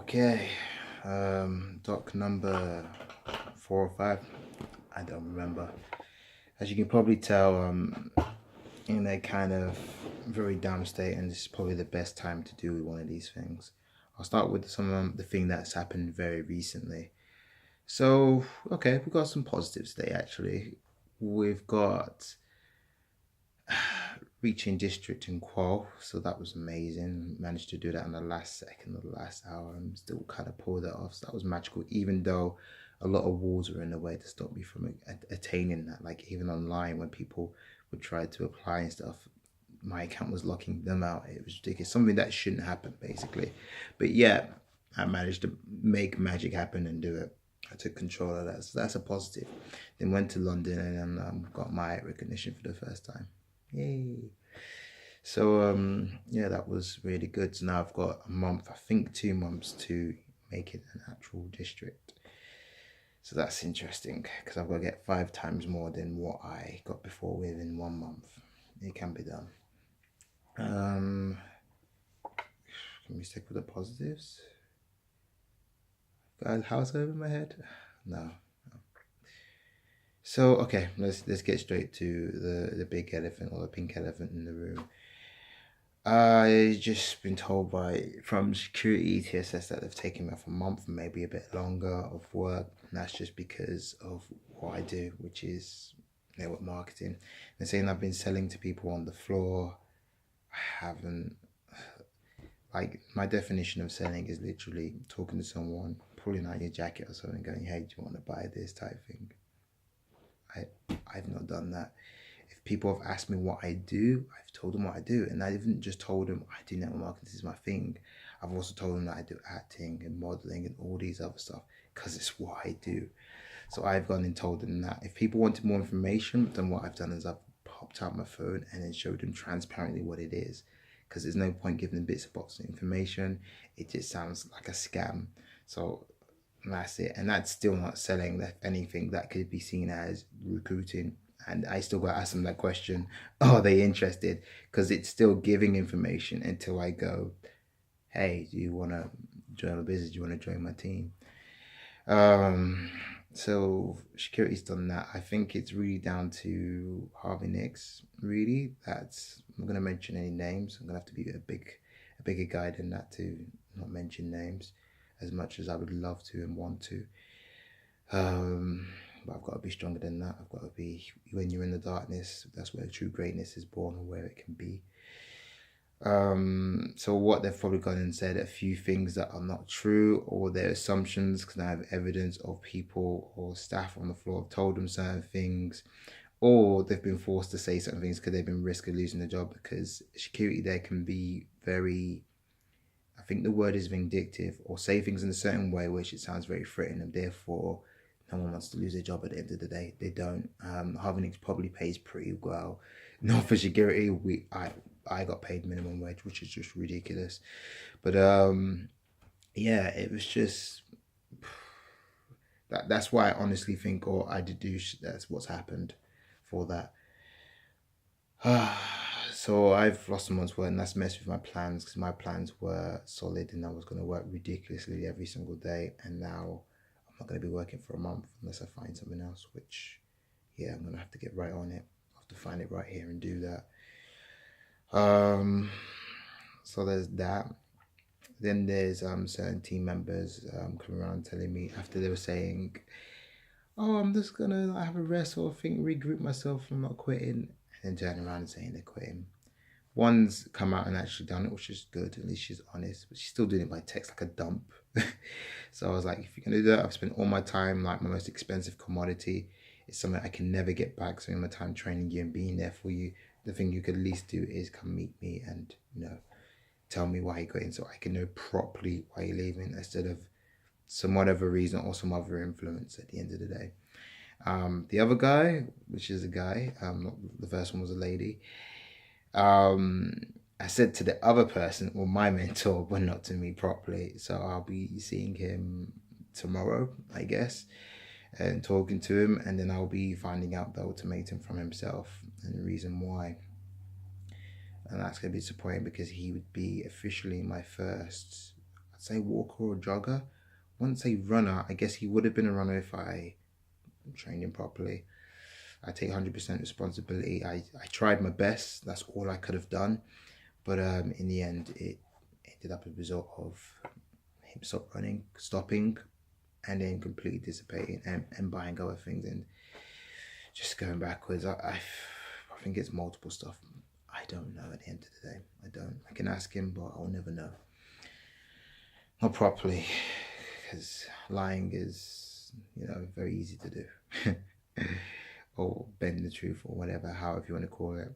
Okay, doc number 4 or 5. I don't remember. As you can probably tell, in a kind of very down state, and this is probably the best time to do one of these things. I'll start with some of the thing that's happened very recently. So, okay, we've got some positives today actually. We've got reaching district in qual, so that was amazing. Managed to do that in the last second of the last hour and still kind of pulled it off. So that was magical, even though a lot of walls were in the way to stop me from attaining that. Like even online, when people would try to apply and stuff, my account was locking them out. It was ridiculous, something that shouldn't happen basically. But yeah, I managed to make magic happen and do it. I took control of that, so that's a positive. Then went to London and got my recognition for the first time. Yay. So yeah, that was really good. So now I've got a month, I think 2 months to make it an actual district. So that's interesting because I've got to get 5 times more than what I got before within 1 month. It can be done. Can we stick with the positives? Got a house over my head? No. So okay, let's get straight to the big elephant or the pink elephant in the room. I just been told from security TSS that they've taken me off a month, maybe a bit longer of work, and that's just because of what I do, which is network marketing. They're saying I've been selling to people on the floor. I haven't. Like my definition of selling is literally talking to someone, pulling out your jacket or something, going, "Hey, do you want to buy this?" type thing. I've not done that. If people have asked me what I do, I've told them what I do. And I haven't just told them I do network marketing, this is my thing. I've also told them that I do acting and modeling and all these other stuff because it's what I do. So I've gone and told them that. If people wanted more information, then what I've done is I've popped out my phone and then showed them transparently what it is. Because there's no point giving them bits and boxes of information. It just sounds like a scam. So that's it. And that's still not selling. That anything that could be seen as recruiting. And I still got to ask them that question. Are they interested? Because it's still giving information until I go, hey, do you want to join my business? Do you want to join my team? So security's done that. I think it's really down to Harvey Nicks. Really, that's I'm not gonna mention any names. I'm gonna have to be a bigger guy than that to not mention names, as much as I would love to and want to. But I've got to be stronger than that. I've got to be, when you're in the darkness, that's where true greatness is born, or where it can be. So what they've probably gone and said a few things that are not true, or their assumptions, because I have evidence of people or staff on the floor have told them certain things, or they've been forced to say certain things because they've been risk of losing the job, because security there can be very, I think the word is vindictive, or say things in a certain way which it sounds very threatening, and therefore no one wants to lose their job at the end of the day. They don't. Harvey Nicks probably pays pretty well. Not for security. I got paid minimum wage, which is just ridiculous. But yeah, it was just that's why I honestly think, or I deduce that's what's happened for that. So I've lost a month's work, and that's messed with my plans, because my plans were solid and I was going to work ridiculously every single day, and now I'm not going to be working for a month unless I find something else, which, yeah, I'm going to have to get right on it. I have to find it right here and do that. So there's that. Then there's certain team members coming around telling me, after they were saying, "Oh, I'm just gonna have a rest or think, regroup myself, I'm not quitting," and then turn around and saying they're quitting. One's come out and actually done it, which is good. At least she's honest, but she's still doing it by text like a dump. So I was like, if you're gonna do that, I've spent all my time, like my most expensive commodity. It's something I can never get back. Spending my time training you and being there for you. The thing you could at least do is come meet me and tell me why you're going, so I can know properly why you're leaving, instead of some whatever reason or some other influence at the end of the day. The other guy, which is a guy, the first one was a lady. I said to the other person, or my mentor, but not to me properly. So I'll be seeing him tomorrow, I guess, and talking to him, and then I'll be finding out the ultimatum from himself and the reason why. And that's going to be disappointing, because he would be officially my first, I'd say walker or jogger. I wouldn't say runner. I guess he would have been a runner if I trained him properly. I take 100% responsibility. I tried my best. That's all I could have done. But in the end, it ended up as a result of him stopping, and then completely dissipating and buying other things and just going backwards. I think it's multiple stuff. I don't know at the end of the day. I don't. I can ask him, but I'll never know. Not properly, because lying is, very easy to do. Or bend the truth, or whatever, however you want to call it.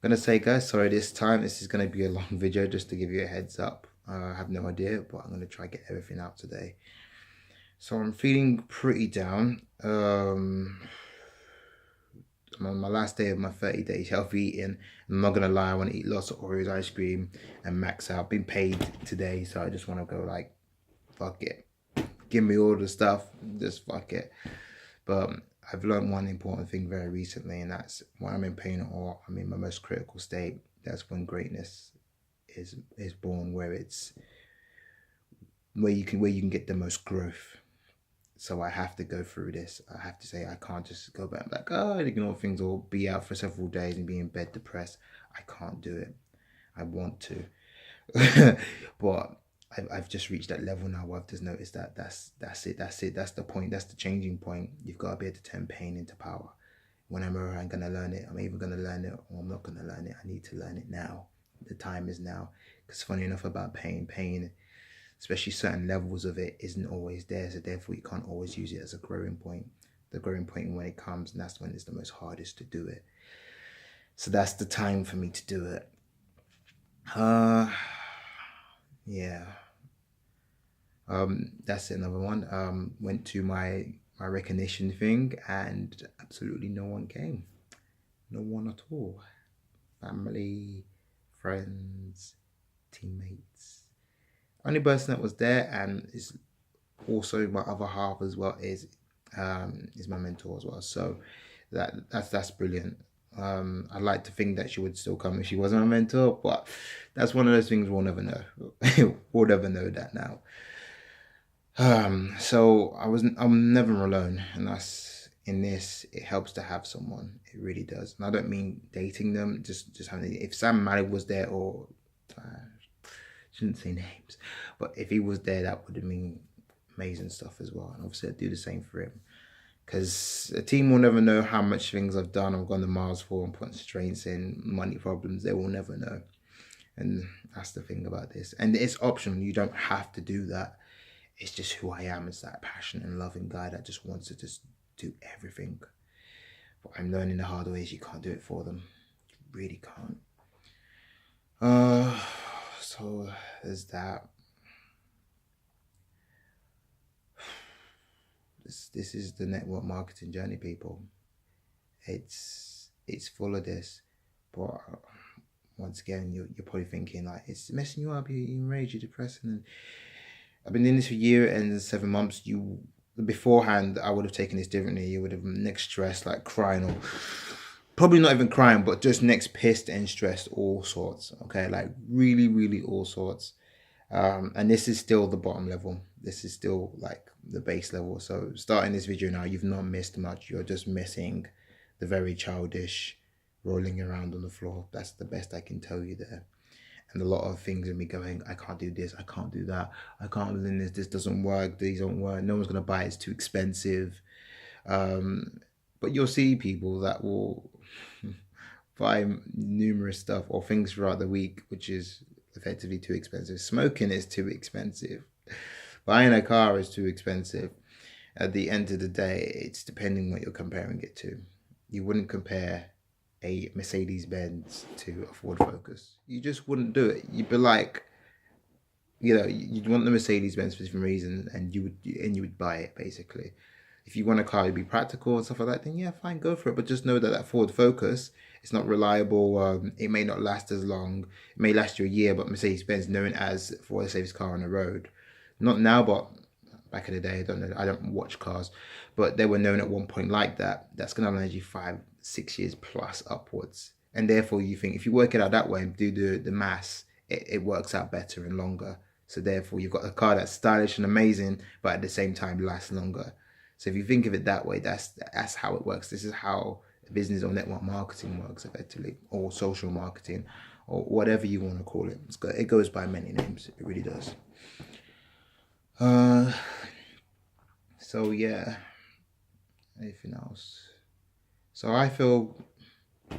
I'm gonna say, guys, sorry this time. This is gonna be a long video, just to give you a heads up. I have no idea, but I'm gonna try to get everything out today. So I'm feeling pretty down. I'm on my last day of my 30 days healthy eating. I'm not gonna lie, I want to eat lots of Oreos ice cream and max out. Been paid today, so I just want to go like, fuck it. Give me all the stuff, just fuck it. But I've learned one important thing very recently, and that's when I'm in pain or I'm in my most critical state, that's when greatness is born, where you can get the most growth. So I have to go through this. I have to say, I can't just go back like, ignore things or be out for several days and be in bed depressed. I can't do it. I want to. But I've just reached that level now where I've just noticed that that's it. That's the point. That's the changing point. You've got to be able to turn pain into power. When I'm going to learn it, I'm either going to learn it or I'm not going to learn it. I need to learn it now. The time is now. Because funny enough about pain, especially certain levels of it, isn't always there. So therefore you can't always use it as a growing point. The growing point when it comes, and that's when it's the most hardest to do it. So that's the time for me to do it. Yeah. That's another one. Went to my recognition thing and absolutely no one came. No one at all. Family, friends, teammates. Only person that was there and is also my other half as well is my mentor as well. So that's brilliant. I'd like to think that she would still come if she wasn't my mentor, but that's one of those things we'll never know. We'll never know that now. So I'm never alone, and that's in this. It helps to have someone. It really does, and I don't mean dating them. Just having. If Sam Malik was there, or shouldn't say names, but if he was there, that would have been amazing stuff as well. And obviously, I'd do the same for him. Because a team will never know how much things I've done, I've gone the miles for and put strains in, money problems, they will never know. And that's the thing about this. And it's optional, you don't have to do that. It's just who I am. It's that passionate and loving guy that just wants to just do everything. But I'm learning the hard ways, you can't do it for them. You really can't. So there's that. This is the network marketing journey, people. It's full of this, but once again, you're probably thinking like it's messing you up, you're enraged, you're depressed. And I've been in this for a year and 7 months. Beforehand, I would have taken this differently. You would have next stressed, like crying, or probably not even crying, but just next pissed and stressed, all sorts. Okay, like really, really all sorts. And this is still the bottom level. This is still like the base level. So starting this video now, you've not missed much. You're just missing the very childish rolling around on the floor. That's the best I can tell you there. And a lot of things in me going, I can't do this, I can't do that, I can't do this doesn't work, these don't work, no one's gonna buy it, it's too expensive. But you'll see people that will buy numerous stuff or things throughout the week, which is effectively too expensive. Smoking is too expensive. Buying a car is too expensive. At the end of the day, it's depending what you're comparing it to. You wouldn't compare a Mercedes-Benz to a Ford Focus. You just wouldn't do it. You'd be like, you'd want the Mercedes-Benz for different reasons, and you would buy it basically. If you want a car, it'd be practical and stuff like that, then yeah, fine, go for it. But just know that Ford Focus, it's not reliable. It may not last as long. It may last you a year, but Mercedes-Benz known as for the safest car on the road. Not now, but back in the day, I don't know. I don't watch cars, but they were known at one point like that. That's going to last you 5-6 years plus upwards. And therefore, you think if you work it out that way and do the maths, it works out better and longer. So therefore, you've got a car that's stylish and amazing, but at the same time lasts longer. So if you think of it that way, that's how it works. This is how business or network marketing works effectively, or social marketing, or whatever you want to call it. It goes by many names. It really does. So yeah, anything else? So I feel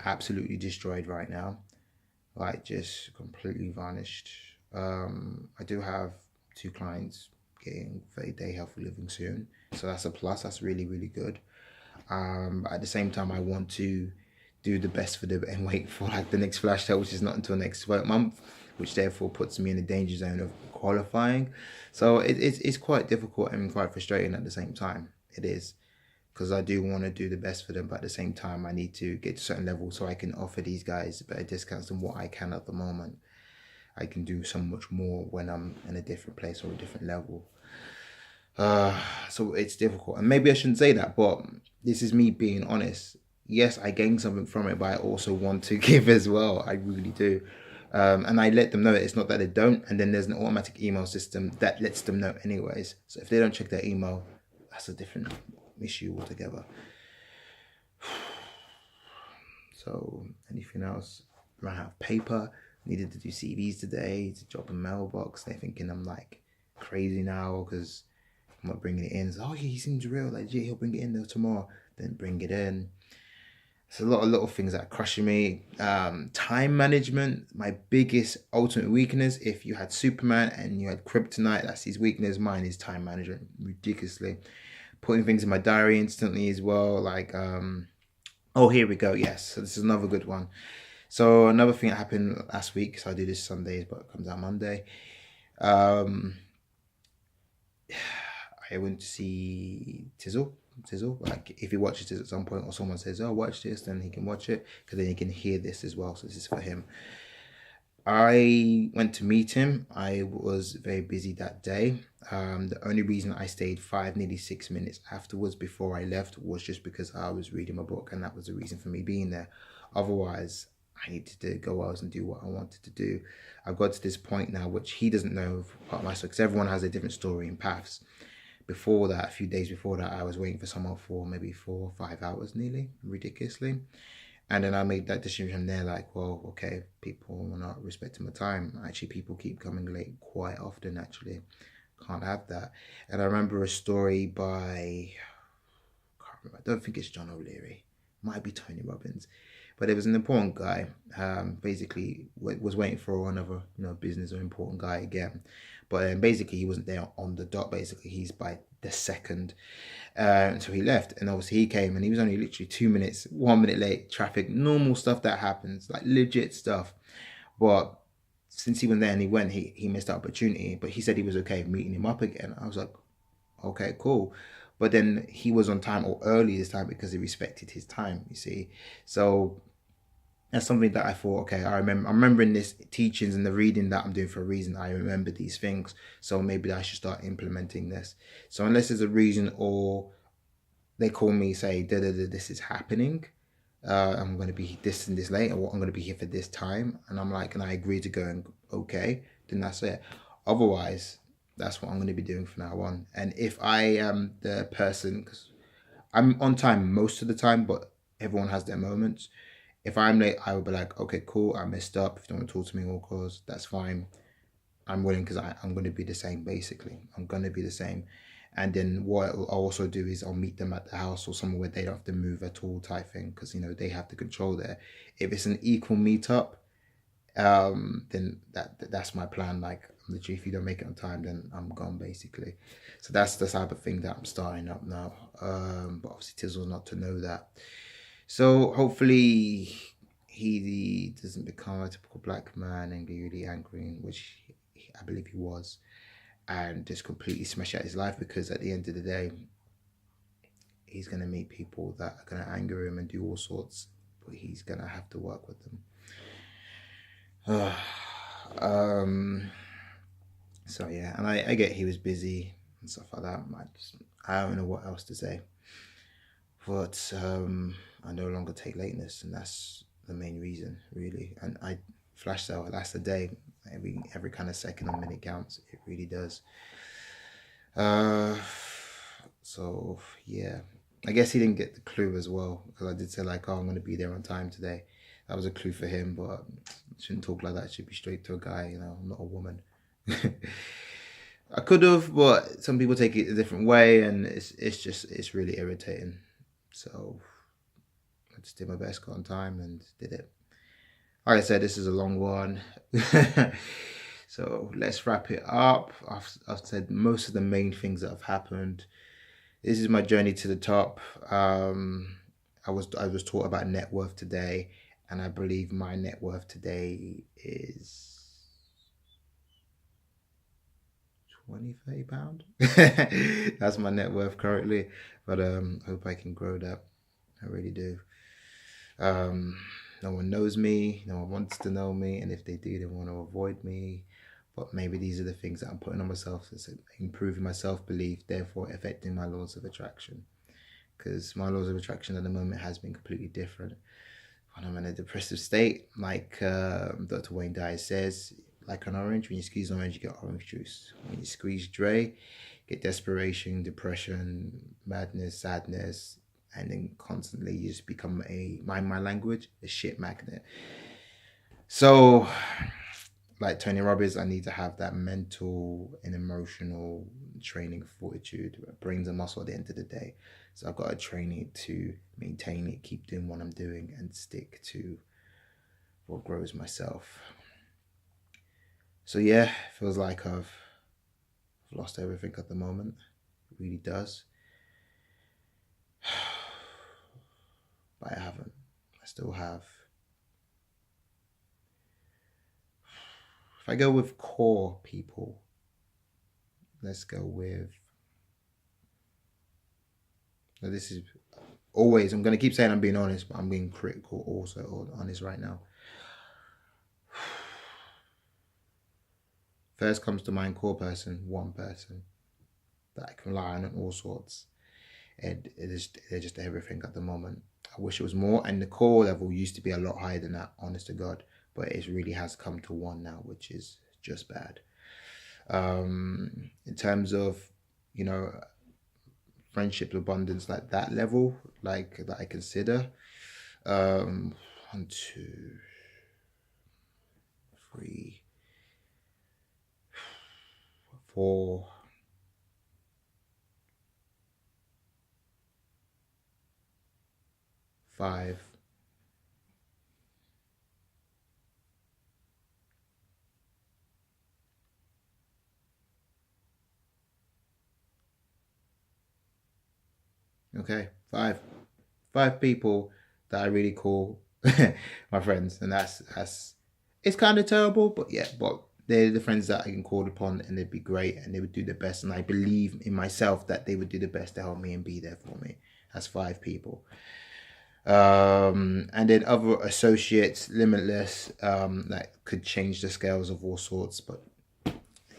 absolutely destroyed right now, like just completely vanished. I do have 2 clients getting 30-day healthy living soon, so that's a plus. That's really, really good. At the same time, I want to do the best for them and wait for like the next flash sale, which is not until next month, which therefore puts me in the danger zone of qualifying. So it's quite difficult and quite frustrating at the same time. It is, because I do want to do the best for them, but at the same time, I need to get to a certain level so I can offer these guys better discounts than what I can at the moment. I can do so much more when I'm in a different place or a different level. So it's difficult, and maybe I shouldn't say that, but this is me being honest. Yes, I gain something from it, but I also want to give as well. I really do. And I let them know it's not that they don't, and then there's an automatic email system that lets them know anyways. So if they don't check their email, that's a different issue altogether. So anything else? Ran out of paper. Needed to do CVs today to drop a mailbox. They're thinking I'm like crazy now because I'm not bringing it in. So, oh yeah, he seems real. Like, yeah, he'll bring it in there tomorrow. Then bring it in. It's a lot of little things that are crushing me. Time management, my biggest ultimate weakness. If you had Superman and you had Kryptonite, that's his weakness. Mine is time management, ridiculously. Putting things in my diary instantly as well. Like, oh, here we go. Yes, so this is another good one. So another thing that happened last week. So I do this Sundays, but it comes out Monday. I went to see Tizzle. Like if he watches this at some point, or someone says, "Oh, watch this," then he can watch it, because then he can hear this as well. So this is for him. I went to meet him. I was very busy that day. The only reason I stayed nearly 6 minutes afterwards before I left was just because I was reading my book, and that was the reason for me being there. Otherwise, I needed to go out and do what I wanted to do. I've got to this point now, which he doesn't know of part of my story, because everyone has a different story and paths. Before that, a few days before that, I was waiting for someone for maybe 4 or 5 hours nearly, ridiculously. And then I made that decision from there, like, well, okay, people are not respecting my time. Actually, people keep coming late quite often, actually. Can't have that. And I remember a story by, can't remember, I don't think it's John O'Leary. Might be Tony Robbins. But it was an important guy. Basically, was waiting for another, business or important guy again. But basically, he wasn't there on the dot. Basically, he's by the second. So he left, and obviously he came, and he was only literally 2 minutes, 1 minute late. Traffic, normal stuff that happens, like legit stuff. But since he went there and he went, he missed the opportunity. But he said he was okay meeting him up again. I was like, okay, cool. But then he was on time, or early this time, because he respected his time, you see. So that's something that I thought, okay, I'm remembering this teachings and the reading that I'm doing for a reason. I remember these things, so maybe I should start implementing this. So unless there's a reason, or they call me, say, this is happening, I'm going to be this and this late, or I'm going to be here for this time, and I'm like, and I agree to go, and okay, then that's it. Otherwise, that's what I'm going to be doing from now on. And if I am the person, because I'm on time most of the time, but everyone has their moments. If I'm late, I would be like, okay, cool, I messed up. If you don't want to talk to me, all cause, that's fine. I'm willing, because I'm going to be the same, basically. I'm going to be the same. And then what I'll also do is I'll meet them at the house or somewhere where they don't have to move at all, type thing, because, they have the control there. If it's an equal meetup, then that's my plan. Like, literally, if you don't make it on time, then I'm gone, basically. So that's the type of thing that I'm starting up now. But obviously Tizzle's not to know that. So hopefully he doesn't become a typical black man and be really angry, which I believe he was, and just completely smash out his life, because at the end of the day, he's going to meet people that are going to anger him and do all sorts, but he's going to have to work with them. So yeah, and I get he was busy and stuff like that. I don't know what else to say. But I no longer take lateness, and that's the main reason, really. And flash sale, that's the day. Every kind of second or minute counts. It really does. Uh, so yeah, I guess he didn't get the clue as well, because I did say like, oh, I'm gonna be there on time today. That was a clue for him, but shouldn't talk like that. Should be straight to a guy. I'm not a woman. I could have, but some people take it a different way, and it's really irritating. So I just did my best, got on time, and did it. Like I said, this is a long one. So let's wrap it up. I've said most of the main things that have happened. This is my journey to the top. I was taught about net worth today, and I believe my net worth today is £20-30. That's my net worth currently, but I hope I can grow that. I really do. No one knows me, no one wants to know me, and if they do, they want to avoid me. But maybe these are the things that I'm putting on myself, it's improving my self-belief, therefore affecting my laws of attraction. Because my laws of attraction at the moment has been completely different. When I'm in a depressive state, like Dr. Wayne Dyer says, like an orange, when you squeeze an orange, you get orange juice. When you squeeze Dre, get desperation, depression, madness, sadness, and then constantly you just become my language, a shit magnet. So, like Tony Robbins, I need to have that mental and emotional training fortitude, brains and muscle at the end of the day. So I've got to train it to maintain it, keep doing what I'm doing, and stick to what grows myself. So yeah, feels like I've lost everything at the moment. It really does. But I haven't. I still have. If I go with core people, let's go with. Now this is always, I'm going to keep saying I'm being honest, but I'm being critical also, honest right now. First comes to mind core person, one person that I can rely on all sorts. And they're just everything at the moment. I wish it was more, and the core level used to be a lot higher than that, honest to God. But it really has come to one now, which is just bad. In terms of, friendship abundance, like that level, like that I consider. 1, 2, 3, 4, 5. Okay, 5 people that I really call my friends, and that's it's kind of terrible, but yeah, but they're the friends that I can call upon, and they'd be great, and they would do the best, and I believe in myself that they would do the best to help me and be there for me. That's 5 people. And then other associates, limitless, that could change the scales of all sorts, but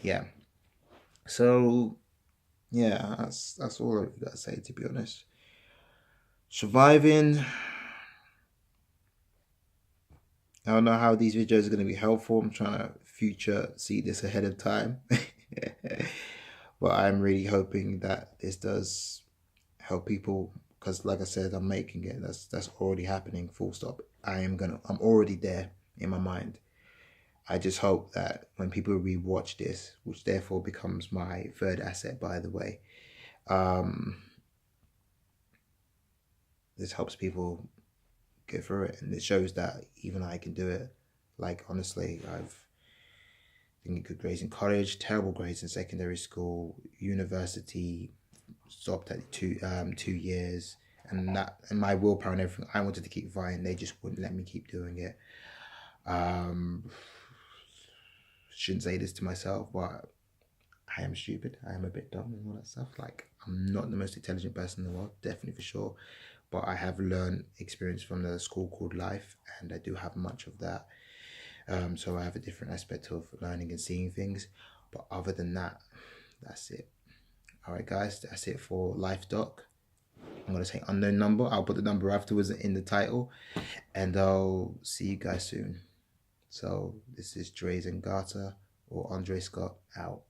yeah. So yeah, that's all I've got to say, to be honest. Surviving. I don't know how these videos are going to be helpful. I'm trying to future see this ahead of time. But I'm really hoping that this does help people, because like I said, I'm making it. That's already happening, full stop. I'm already there in my mind. I just hope that when people rewatch this, which therefore becomes my third asset, by the way, this helps people get through it, and it shows that even I can do it. Like, honestly, I've didn't get good grades in college, terrible grades in secondary school, university, stopped at 2 years, and my willpower and everything. I wanted to keep vying, they just wouldn't let me keep doing it. Shouldn't say this to myself, but I am stupid. I am a bit dumb and all that stuff. Like, I'm not the most intelligent person in the world, definitely for sure. But I have learned experience from the school called life, and I do have much of that. So I have a different aspect of learning and seeing things. But other than that, that's it. All right, guys, that's it for Life Doc. I'm going to say unknown number. I'll put the number afterwards in the title, and I'll see you guys soon. So this is Dre's and Gata, or Andre Scott, out.